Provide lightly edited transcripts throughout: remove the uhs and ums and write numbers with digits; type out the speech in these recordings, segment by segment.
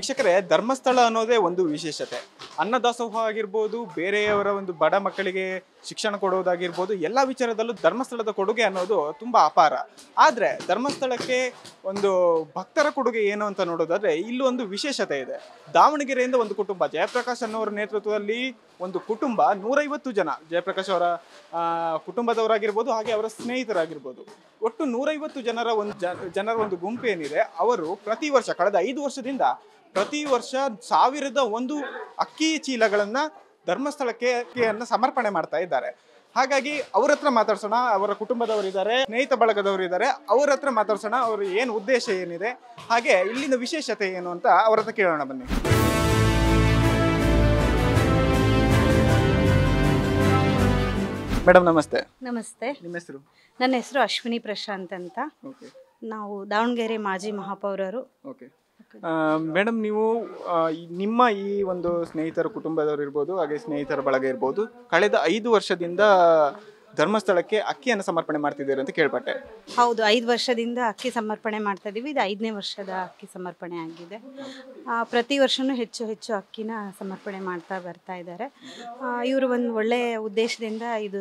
ವೀಕ್ಷಕರೇ, ಧರ್ಮಸ್ಥಳ ಅನ್ನೋದೇ ಒಂದು ವಿಶೇಷತೆ. ಅನ್ನದಾಸೋಹ ಆಗಿರ್ಬೋದು, ಬೇರೆಯವರ ಒಂದು ಬಡ ಮಕ್ಕಳಿಗೆ ಶಿಕ್ಷಣ ಕೊಡೋದಾಗಿರ್ಬೋದು, ಎಲ್ಲ ವಿಚಾರದಲ್ಲೂ ಧರ್ಮಸ್ಥಳದ ಕೊಡುಗೆ ಅನ್ನೋದು ತುಂಬ ಅಪಾರ. ಆದರೆ ಧರ್ಮಸ್ಥಳಕ್ಕೆ ಒಂದು ಭಕ್ತರ ಕೊಡುಗೆ ಏನು ಅಂತ ನೋಡೋದಾದ್ರೆ ಇಲ್ಲೂ ಒಂದು ವಿಶೇಷತೆ ಇದೆ. ದಾವಣಗೆರೆಯಿಂದ ಒಂದು ಕುಟುಂಬ, ಜಯಪ್ರಕಾಶ್ ಅನ್ನೋರ ನೇತೃತ್ವದಲ್ಲಿ ಒಂದು ಕುಟುಂಬ 150 ಜನ, ಜಯಪ್ರಕಾಶ್ ಅವರ ಕುಟುಂಬದವರಾಗಿರ್ಬೋದು, ಹಾಗೆ ಅವರ ಸ್ನೇಹಿತರಾಗಿರ್ಬೋದು, ಒಟ್ಟು 150 ಜನರ ಒಂದು ಗುಂಪು ಏನಿದೆ, ಅವರು ಪ್ರತಿ ವರ್ಷ ಕಳೆದ 5 ವರ್ಷದಿಂದ ಪ್ರತಿ ವರ್ಷ 1001 ಅಕ್ಕಿ ಚೀಲಗಳನ್ನ ಧರ್ಮಸ್ಥಳಕ್ಕೆ ಸಮರ್ಪಣೆ ಮಾಡ್ತಾ ಇದ್ದಾರೆ. ಹಾಗಾಗಿ ಅವ್ರ ಹತ್ರ ಮಾತಾಡ್ಸೋಣ. ಅವರ ಕುಟುಂಬದವರಿದ್ದಾರೆ, ಸ್ನೇಹಿತ ಬಳಗದವರು ಇದ್ದಾರೆ, ಅವ್ರ ಹತ್ರ ಮಾತಾಡ್ಸೋಣ. ಅವ್ರ ಏನು ಉದ್ದೇಶ ಏನಿದೆ, ಹಾಗೆ ಇಲ್ಲಿನ ವಿಶೇಷತೆ ಏನು ಅಂತ ಅವ್ರ ಹತ್ರ ಕೇಳೋಣ ಬನ್ನಿ. ಮೇಡಮ್ ನಮಸ್ತೆ. ನಮಸ್ತೆ. ನಿಮ್ಮ ಹೆಸರು? ನನ್ನ ಹೆಸರು ಅಶ್ವಿನಿ ಪ್ರಶಾಂತ್ ಅಂತ. ನಾವು ದಾವಣಗೆರೆ ಮಾಜಿ ಮಹಾಪೌರರು. ಓಕೆ ಮೇಡಮ್, ನೀವು ನಿಮ್ಮ ಈ ಒಂದು ಸ್ನೇಹಿತರ ಕುಟುಂಬದವರು ಇರ್ಬೋದು, ಹಾಗೆ ಸ್ನೇಹಿತರ ಬಳಗ ಇರ್ಬೋದು, ಕಳೆದ 5 ವರ್ಷದಿಂದ ಧರ್ಮಸ್ಥಳಕ್ಕೆ ಅಕ್ಕಿಯನ್ನು ಸಮರ್ಪಣೆ ಮಾಡ್ತಿದ್ದೀರಿ ಅಂತ ಕೇಳ್ಪಟ್ಟೆ. ಹೌದು, 5 ವರ್ಷದಿಂದ ಅಕ್ಕಿ ಸಮರ್ಪಣೆ ಮಾಡ್ತಾ ಇದ್ದೀವಿ. ಇದು 5ನೇ ವರ್ಷದ ಅಕ್ಕಿ ಸಮರ್ಪಣೆ ಆಗಿದೆ. ಪ್ರತಿ ವರ್ಷವೂ ಹೆಚ್ಚು ಅಕ್ಕಿನ ಸಮರ್ಪಣೆ ಮಾಡ್ತಾ ಬರ್ತಾ ಇದ್ದಾರೆ. ಇವರು ಒಂದು ಒಳ್ಳೆಯ ಉದ್ದೇಶದಿಂದ ಇದು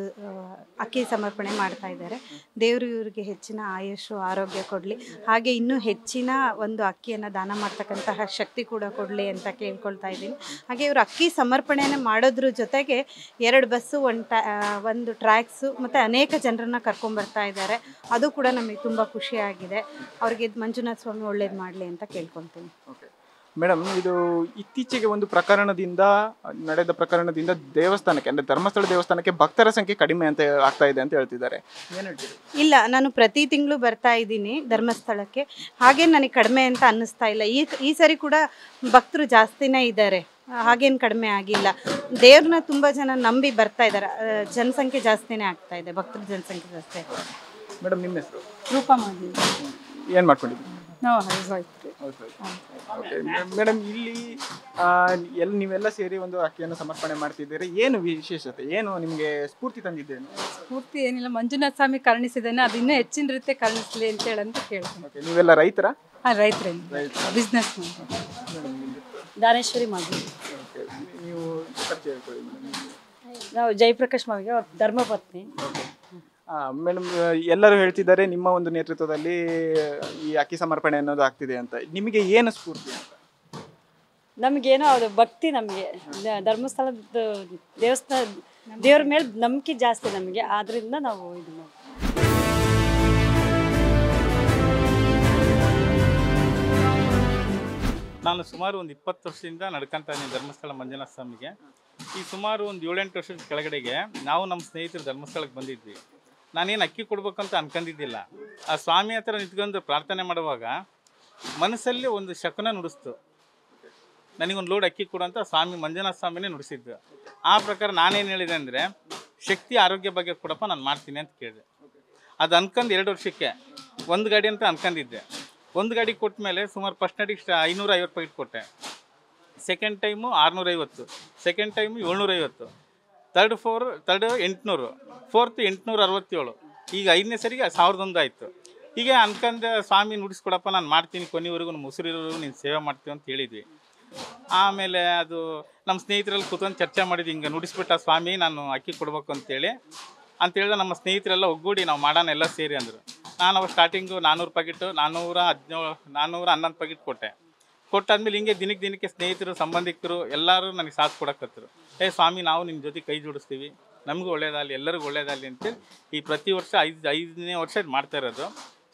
ಅಕ್ಕಿ ಸಮರ್ಪಣೆ ಮಾಡ್ತಾ ಇದ್ದಾರೆ. ದೇವರು ಇವರಿಗೆ ಹೆಚ್ಚಿನ ಆಯುಷು ಆರೋಗ್ಯ ಕೊಡಲಿ, ಹಾಗೆ ಇನ್ನೂ ಹೆಚ್ಚಿನ ಒಂದು ಅಕ್ಕಿಯನ್ನು ದಾನ ಮಾಡ್ತಕ್ಕಂತಹ ಶಕ್ತಿ ಕೂಡ ಕೊಡಲಿ ಅಂತ ಕೇಳ್ಕೊಳ್ತಾ ಇದ್ದೀನಿ. ಹಾಗೆ ಇವರು ಅಕ್ಕಿ ಸಮರ್ಪಣೆಯನ್ನು ಮಾಡೋದ್ರ ಜೊತೆಗೆ 2 ಬಸ್ಸು, ಒಂದು ಟ್ರ್ಯಾಕ್ಸು ಮತ್ತು ಅನೇಕ ಜನರನ್ನು ಕರ್ಕೊಂಡ್ಬರ್ತಾ ಇದ್ದಾರೆ. ಅದು ಕೂಡ ನಮಗೆ ತುಂಬ ಖುಷಿಯಾಗಿದೆ. ಅವರಿಗೆ ಮಂಜುನಾಥ ಸ್ವಾಮಿ ಒಳ್ಳೇದು ಮಾಡಲಿ ಅಂತ ಕೇಳ್ಕೊತೀನಿ. ಮೇಡಮ್, ಇದು ಇತ್ತೀಚೆಗೆ ಒಂದು ನಡೆದ ಪ್ರಕರಣದಿಂದ ದೇವಸ್ಥಾನಕ್ಕೆ, ಅಂದರೆ ಧರ್ಮಸ್ಥಳ ದೇವಸ್ಥಾನಕ್ಕೆ ಭಕ್ತರ ಸಂಖ್ಯೆ ಕಡಿಮೆ ಅಂತ ಆಗ್ತಾ ಇದೆ ಅಂತ ಹೇಳ್ತಿದ್ದಾರೆ. ಏನು ಹೇಳ್ತೀರಿ? ಇಲ್ಲ, ನಾನು ಪ್ರತಿ ತಿಂಗಳು ಬರ್ತಾ ಇದ್ದೀನಿ ಧರ್ಮಸ್ಥಳಕ್ಕೆ. ಹಾಗೇನು ನನಗೆ ಕಡಿಮೆ ಅಂತ ಅನ್ನಿಸ್ತಾ ಇಲ್ಲ. ಈ ಸರಿ ಕೂಡ ಭಕ್ತರು ಜಾಸ್ತಿನೇ ಇದ್ದಾರೆ, ಹಾಗೇನು ಕಡಿಮೆ ಆಗಿಲ್ಲ. ದೇವ್ರನ್ನ ತುಂಬ ಜನ ನಂಬಿ ಬರ್ತಾ ಇದ್ದಾರೆ. ಜನಸಂಖ್ಯೆ ಜಾಸ್ತಿನೇ ಆಗ್ತಾ ಇದೆ, ಭಕ್ತರ ಜನಸಂಖ್ಯೆ ಜಾಸ್ತಿ ಆಗ್ತಾ ಇದೆ. ಮೇಡಮ್ ನಿಮ್ಮ ಹೆಸರು? ರೂಪಾ ಮಾಡಿ. ಏನು ಮಾಡ್ಕೊಂಡಿದ್ದೀವಿ? ನಾವು ಹೌಸ್ ವೈಫ್. ಓಕೆ ಮೇಡಮ್, ಇಲ್ಲಿ ನೀವೆಲ್ಲ ಸೇರಿ ಒಂದು ಅಕ್ಕಿಯನ್ನು ಸಮರ್ಪಣೆ ಮಾಡ್ತಿದ್ದೀರಿ. ಏನು ವಿಶೇಷತೆ, ಏನು ನಿಮಗೆ ಸ್ಫೂರ್ತಿ ತಂದಿದ್ದೇನೆ? ಸ್ಫೂರ್ತಿ ಏನಿಲ್ಲ, ಮಂಜುನಾಥ ಸ್ವಾಮಿ ಕರುಣಿಸಿದ್ದಾನೆ, ಅದು ಇನ್ನೂ ಹೆಚ್ಚಿನ ರೀತಿ ಕರುಣಿಸಲಿ ಅಂತ ಹೇಳಂತ ಕೇಳ್ತೀನಿ. ಓಕೆ, ನೀವೆಲ್ಲ ರೈತರ? ಹಾಂ, ರೈತರೇನು, ಬಿಸ್ನೆಸ್ ದಾನೇಶ್ವರಿ ಮಾಡಿ. ನೀವು ನಾವು ಜಯಪ್ರಕಾಶ್ ಮಾವಿಗೆ ಧರ್ಮಪತ್ನಿ. ಮೇಡಮ್, ಎಲ್ಲರೂ ಹೇಳ್ತಿದ್ದಾರೆ ನಿಮ್ಮ ಒಂದು ನೇತೃತ್ವದಲ್ಲಿ ಈ ಅಕ್ಕಿ ಸಮರ್ಪಣೆ ಅನ್ನೋದು ಆಗ್ತಿದೆ ಅಂತ. ನಿಮಗೆ ಏನು ಸ್ಫೂರ್ತಿ ಅಂತ? ನಮಗೇನೋ ಅದು ಭಕ್ತಿ, ನಮಗೆ ಧರ್ಮಸ್ಥಳದ ದೇವಸ್ಥಾನ ದೇವ್ರ ಮೇಲೆ ನಂಬಿಕೆ ಜಾಸ್ತಿ ನಮಗೆ, ಆದ್ರಿಂದ ನಾವು ಇದು ಮಾಡ್ತೀವಿ. ನಾನು ಸುಮಾರು ಒಂದು 20 ವರ್ಷದಿಂದ ನಡ್ಕೊಂತ ಇದ್ದೀನಿ ಧರ್ಮಸ್ಥಳ ಮಂಜುನಾಥ ಸ್ವಾಮಿಗೆ. ಈ ಸುಮಾರು ಒಂದು 7-8 ವರ್ಷದ ಕೆಳಗಡೆಗೆ ನಾವು ನಮ್ಮ ಸ್ನೇಹಿತರು ಧರ್ಮಸ್ಥಳಕ್ಕೆ ಬಂದಿದ್ವಿ. ನಾನೇನು ಅಕ್ಕಿ ಕೊಡ್ಬೇಕಂತ ಅನ್ಕೊಂಡಿದ್ದಿಲ್ಲ. ಆ ಸ್ವಾಮಿ ಹತ್ರ ನಿಂತ್ಕೊಂಡು ಪ್ರಾರ್ಥನೆ ಮಾಡುವಾಗ ಮನಸ್ಸಲ್ಲಿ ಒಂದು ಶಕುನ ನುಡಿಸ್ತು, ನನಗೊಂದು ಲೋಡ್ ಅಕ್ಕಿ ಕೊಡುವಂಥ ಸ್ವಾಮಿ ಮಂಜುನಾಥ ಸ್ವಾಮಿನೇ ನುಡಿಸಿದ್ದು. ಆ ಪ್ರಕಾರ ನಾನೇನು ಹೇಳಿದೆ ಅಂದರೆ, ಶಕ್ತಿ ಆರೋಗ್ಯ ಬಗ್ಗೆ ಕೊಡಪ್ಪ, ನಾನು ಮಾಡ್ತೀನಿ ಅಂತ ಕೇಳಿದೆ. ಅದು ಅನ್ಕೊಂಡು 2 ವರ್ಷಕ್ಕೆ ಒಂದು ಗಾಡಿ ಅಂತ ಅನ್ಕೊಂಡಿದ್ದೆ. ಒಂದು ಗಾಡಿ ಕೊಟ್ಟ ಮೇಲೆ ಸುಮಾರು ಫಸ್ಟ್ ನಡಿಗೆ 550 ಪ್ಯಾಕೆಟ್ ಕೊಟ್ಟೆ. Second time 650, second time 750, third 800, fourth 867, ಈಗ 5ನೇ ಸರಿಗೆ 1001 ಆಯಿತು. ಹೀಗೆ ಅನ್ಕೊಂಡು ಸ್ವಾಮಿ ನುಡಿಸ್ಕೊಡಪ್ಪ, ನಾನು ಮಾಡ್ತೀನಿ, ಕೊನೆವರೆಗೂ ನಮ್ಮ ಉಸಿರಿರೋರು ನೀನು ಸೇವೆ ಮಾಡ್ತೀವಿ ಅಂತ ಹೇಳಿದ್ವಿ. ಆಮೇಲೆ ಅದು ನಮ್ಮ ಸ್ನೇಹಿತರಲ್ಲಿ ಕೂತ್ಕೊಂಡು ಚರ್ಚೆ ಮಾಡಿದ್ವಿ, ಹಿಂಗೆ ನುಡಿಸ್ಬಿಟ್ಟ ಸ್ವಾಮಿ, ನಾನು ಅಕ್ಕಿ ಕೊಡ್ಬೇಕು ಅಂತೇಳಿ ನಮ್ಮ ಸ್ನೇಹಿತರೆಲ್ಲ ಒಗ್ಗೂಡಿ ನಾವು ಮಾಡೋಣ ಎಲ್ಲ ಸೇರಿ ಅಂದರು. ನಾನು ಅವಾಗ ಸ್ಟಾರ್ಟಿಂಗು 400 ಪ್ಯಾಕೆಟು 411 ಪ್ಯಾಕೆಟ್ ಕೊಟ್ಟಾದ್ಮೇಲೆ ಹಿಂಗೆ ದಿನಕ್ಕೆ ಸ್ನೇಹಿತರು, ಸಂಬಂಧಿಕರು ಎಲ್ಲರೂ ನನಗೆ ಸಾಥ್ ಕೊಡಕತ್ತರು. ಸ್ವಾಮಿ, ನಾವು ನಿಮ್ಮ ಜೊತೆ ಕೈ ಜೋಡಿಸ್ತೀವಿ, ನಮಗೂ ಒಳ್ಳೇದಾಗಲಿ, ಎಲ್ಲರಿಗೂ ಒಳ್ಳೇದಾಗಲಿ ಅಂತೇಳಿ ಈ ಪ್ರತಿ ವರ್ಷ 5ನೇ ವರ್ಷ ಇದು ಮಾಡ್ತಾ ಇರೋದು.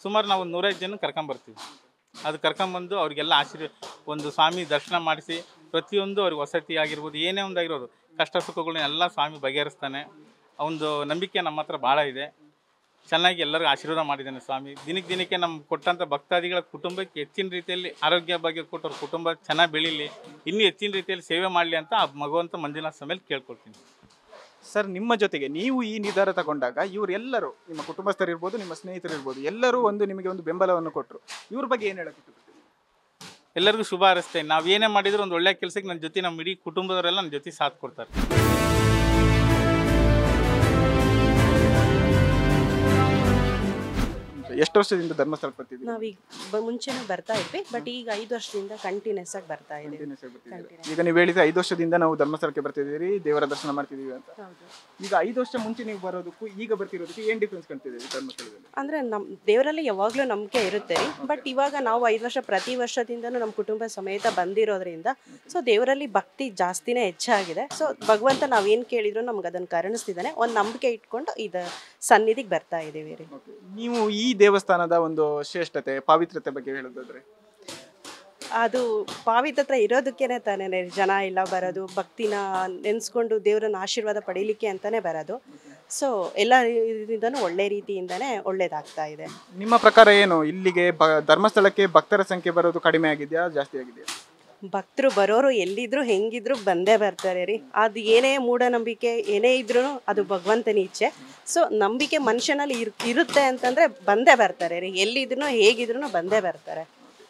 ಸುಮಾರು ನಾವು 105 ಜನ ಕರ್ಕೊಂಬರ್ತೀವಿ. ಅದು ಕರ್ಕೊಂಬಂದು ಅವ್ರಿಗೆಲ್ಲ ಒಂದು ಸ್ವಾಮಿ ದರ್ಶನ ಮಾಡಿಸಿ, ಪ್ರತಿಯೊಂದು ಅವ್ರಿಗೆ ವಸತಿ ಆಗಿರ್ಬೋದು, ಏನೇ ಒಂದಾಗಿರೋದು ಕಷ್ಟ ಸುಖಗಳನ್ನ ಎಲ್ಲ ಸ್ವಾಮಿ ಬಗೆಹರಿಸ್ತಾನೆ. ಒಂದು ನಂಬಿಕೆ ನಮ್ಮ ಹತ್ರ ಭಾಳ ಇದೆ. ಚೆನ್ನಾಗಿ ಎಲ್ಲರಿಗೂ ಆಶೀರ್ವಾದ ಮಾಡಿದ್ದಾನೆ ಸ್ವಾಮಿ. ದಿನಕ್ಕೆ ನಮ್ಮ ಕೊಟ್ಟಂಥ ಭಕ್ತಾದಿಗಳ ಕುಟುಂಬಕ್ಕೆ ಹೆಚ್ಚಿನ ರೀತಿಯಲ್ಲಿ ಆರೋಗ್ಯ ಬಗ್ಗೆ ಕೊಟ್ಟು ಅವ್ರ ಕುಟುಂಬ ಚೆನ್ನಾಗಿ ಬೆಳೀಲಿ, ಇನ್ನೂ ಹೆಚ್ಚಿನ ರೀತಿಯಲ್ಲಿ ಸೇವೆ ಮಾಡಲಿ ಅಂತ ಆ ಭಗವಂತ ಮಂಜುನಾಥ ಸ್ವಾಮಿಯಲ್ಲಿ ಕೇಳ್ಕೊಳ್ತೀನಿ. ಸರ್, ನಿಮ್ಮ ಜೊತೆಗೆ ನೀವು ಈ ನಿರ್ಧಾರ ತಗೊಂಡಾಗ ಇವರೆಲ್ಲರೂ, ನಿಮ್ಮ ಕುಟುಂಬಸ್ಥರು ಇರ್ಬೋದು, ನಿಮ್ಮ ಸ್ನೇಹಿತರು ಇರ್ಬೋದು, ಎಲ್ಲರೂ ನಿಮಗೆ ಒಂದು ಬೆಂಬಲವನ್ನು ಕೊಟ್ಟರು. ಇವ್ರ ಬಗ್ಗೆ ಏನು ಹೇಳಕ್ಕೆ ಇಷ್ಟಪಡ್ತೀನಿ? ಎಲ್ಲರಿಗೂ ಶುಭ ಹಾರೈಸ್ತೇನೆ. ನಾವು ಏನೇ ಮಾಡಿದ್ರು ಒಂದು ಒಳ್ಳೆಯ ಕೆಲಸಕ್ಕೆ ನನ್ನ ಜೊತೆ, ನಮ್ಮ ಇಡೀ ಕುಟುಂಬದವರೆಲ್ಲ ನನ್ನ ಜೊತೆ ಸಾಥ್ ಕೊಡ್ತಾರೆ. ಎಷ್ಟು ವರ್ಷದಿಂದ ಧರ್ಮಸ್ಥಳಕ್ಕೆ ಬರ್ತಿದ್ದೀವಿ? ನಾವೀಗ ಮುಂಚೆನೂ ಬರ್ತಾ ಇದ್ವಿ, ಬಟ್ ಈಗ 5 ವರ್ಷದಿಂದ ಕಂಟಿನ್ಯೂಸ್ ಆಗಿ ಬರ್ತಾ ಇದ್ದೀವಿ. ಈಗ ನೀವು ಹೇಳಿದ್ರೆ 5 ವರ್ಷದಿಂದ ನಾವು ಧರ್ಮಸ್ಥಳಕ್ಕೆ ಬರ್ತಿದ್ದೀರಿ, ದೇವರ ದರ್ಶನ ಮಾಡ್ತಿದೀವಿ ಅಂತ. ಈಗ 5 ವರ್ಷ ಮುಂಚೆ ನೀವು ಬರೋದಕ್ಕೂ ಈಗ ಬರ್ತಿರೋದಕ್ಕೆ ಏನ್ ಡಿಫ್ರೆನ್ಸ್ ಕಾಣ್ತಿದ್ದೀವಿ ಧರ್ಮಸ್ಥಳದಲ್ಲಿ? ಅಂದ್ರೆ ದೇವರಲ್ಲಿ ಯಾವಾಗಲೂ ನಂಬಿಕೆ ಇರುತ್ತೆ ರೀ, ಬಟ್ ಇವಾಗ ನಾವು 5 ವರ್ಷ ಪ್ರತಿ ವರ್ಷದಿಂದನೂ ನಮ್ಮ ಕುಟುಂಬ ಸಮೇತ ಬಂದಿರೋದ್ರಿಂದ ಸೊ ದೇವರಲ್ಲಿ ಭಕ್ತಿ ಜಾಸ್ತಿನೇ ಹೆಚ್ಚಾಗಿದೆ. ಸೊ ಭಗವಂತ ನಾವೇನು ಕೇಳಿದ್ರು ನಮ್ಗೆ ಅದನ್ನು ಕರುಣಿಸ್ತಿದ್ದಾನೆ, ಒಂದು ನಂಬಿಕೆ ಇಟ್ಕೊಂಡು ಇದು ಸನ್ನಿಧಿಗೆ ಬರ್ತಾ ಇದ್ದೀವಿ ರೀ. ನೀವು ಈ ದೇವಸ್ಥಾನದ ಒಂದು ಶ್ರೇಷ್ಠತೆ ಪಾವಿತ್ರತೆ ಬಗ್ಗೆ ಹೇಳೋದಾದ್ರೆ? ಅದು ಪಾವಿತ್ರ ಇರೋದಕ್ಕೇನೆ ತಾನೇ ಜನ ಎಲ್ಲ ಬರೋದು, ಭಕ್ತಿನ ನೆನೆಸ್ಕೊಂಡು ದೇವರನ್ನ ಆಶೀರ್ವಾದ ಪಡೀಲಿಕ್ಕೆ ಅಂತಾನೆ ಬರೋದು. ಸೊ ಎಲ್ಲ ಇದರಿಂದನೂ ಒಳ್ಳೆ ರೀತಿಯಿಂದನೇ ಒಳ್ಳೇದಾಗ್ತಾ ಇದೆ. ನಿಮ್ಮ ಪ್ರಕಾರ ಏನು ಇಲ್ಲಿಗೆ ಧರ್ಮಸ್ಥಳಕ್ಕೆ ಭಕ್ತರ ಸಂಖ್ಯೆ ಬರೋದು ಕಡಿಮೆ ಆಗಿದೆಯಾ ಜಾಸ್ತಿ ಆಗಿದೆಯಾ? ಭಕ್ತರು ಬರೋರು ಎಲ್ಲಿದ್ರು ಹೆಂಗಿದ್ರು ಬಂದೇ ಬರ್ತಾರೆ ರೀ. ಅದು ಏನೇ ಮೂಢನಂಬಿಕೆ ಏನೇ ಇದ್ರೂ ಅದು ಭಗವಂತನ ಇಚ್ಛೆ. ಸೊ ನಂಬಿಕೆ ಮನುಷ್ಯನಲ್ಲಿ ಇರುತ್ತೆ ಅಂತಂದ್ರೆ ಬಂದೇ ಬರ್ತಾರೆ ರೀ, ಎಲ್ಲಿದ್ರು ಹೇಗಿದ್ರು ಬಂದೇ ಬರ್ತಾರೆ.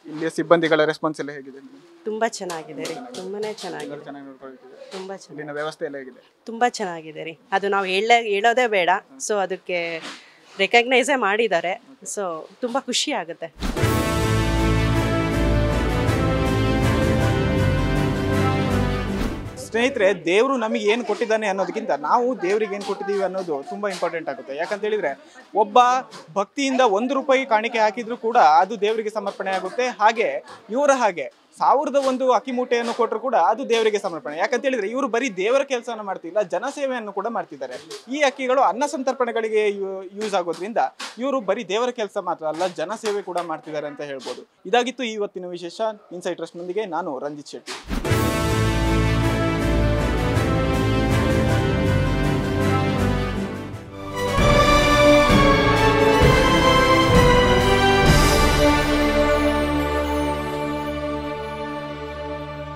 ಇಲ್ಲಿ ಸಿಬ್ಬಂದಿಗಳ ರೆಸ್ಪಾನ್ಸ್ ಎಲ್ಲ ಹೇಗಿದೆ? ತುಂಬಾ ಚೆನ್ನಾಗಿದೆ ರೀ, ತುಂಬಾನೇ ಚೆನ್ನಾಗಿದೆ, ತುಂಬಾ ಚೆನ್ನಾಗಿ ವ್ಯವಸ್ಥೆ ಎಲ್ಲ ಹೇಗಿದೆ? ತುಂಬಾ ಚೆನ್ನಾಗಿದೆ ರೀ. ಅದು ನಾವು ಹೇಳೋದೇ ಬೇಡ, ಸೊ ಅದಕ್ಕೆ ರೆಕಗ್ನೈಸೇ ಮಾಡಿದ್ದಾರೆ. ಸೊ ತುಂಬಾ ಖುಷಿ ಆಗುತ್ತೆ. ಸ್ನೇಹಿತರೆ, ದೇವರು ನಮಗೆ ಏನು ಕೊಟ್ಟಿದ್ದಾನೆ ಅನ್ನೋದಕ್ಕಿಂತ ನಾವು ದೇವರಿಗೆ ಏನು ಕೊಟ್ಟಿದ್ದೀವಿ ಅನ್ನೋದು ತುಂಬ ಇಂಪಾರ್ಟೆಂಟ್ ಆಗುತ್ತೆ. ಯಾಕಂತ ಹೇಳಿದರೆ ಒಬ್ಬ ಭಕ್ತಿಯಿಂದ 1 ರೂಪಾಯಿ ಕಾಣಿಕೆ ಹಾಕಿದರೂ ಕೂಡ ಅದು ದೇವರಿಗೆ ಸಮರ್ಪಣೆ ಆಗುತ್ತೆ. ಹಾಗೆ ಇವರ ಹಾಗೆ 1001 ಅಕ್ಕಿ ಮೂಟೆಯನ್ನು ಕೊಟ್ಟರು ಕೂಡ ಅದು ದೇವರಿಗೆ ಸಮರ್ಪಣೆ. ಯಾಕಂತ ಹೇಳಿದರೆ ಇವರು ಬರೀ ದೇವರ ಕೆಲಸವನ್ನು ಮಾಡ್ತಿಲ್ಲ, ಜನಸೇವೆಯನ್ನು ಕೂಡ ಮಾಡ್ತಿದ್ದಾರೆ. ಈ ಅಕ್ಕಿಗಳು ಅನ್ನ ಸಂತರ್ಪಣೆಗಳಿಗೆ ಯೂಸ್ ಆಗೋದ್ರಿಂದ ಇವರು ಬರೀ ದೇವರ ಕೆಲಸ ಮಾತ್ರ ಅಲ್ಲ, ಜನಸೇವೆ ಕೂಡ ಮಾಡ್ತಿದ್ದಾರೆ ಅಂತ ಹೇಳ್ಬೋದು. ಇದಾಗಿತ್ತು ಇವತ್ತಿನ ವಿಶೇಷ. ಇನ್ಸೈಟ್ ಟ್ರಸ್ಟ್ನೊಂದಿಗೆ ನಾನು ರಂಜಿತ್ ಶೆಟ್ಟಿ.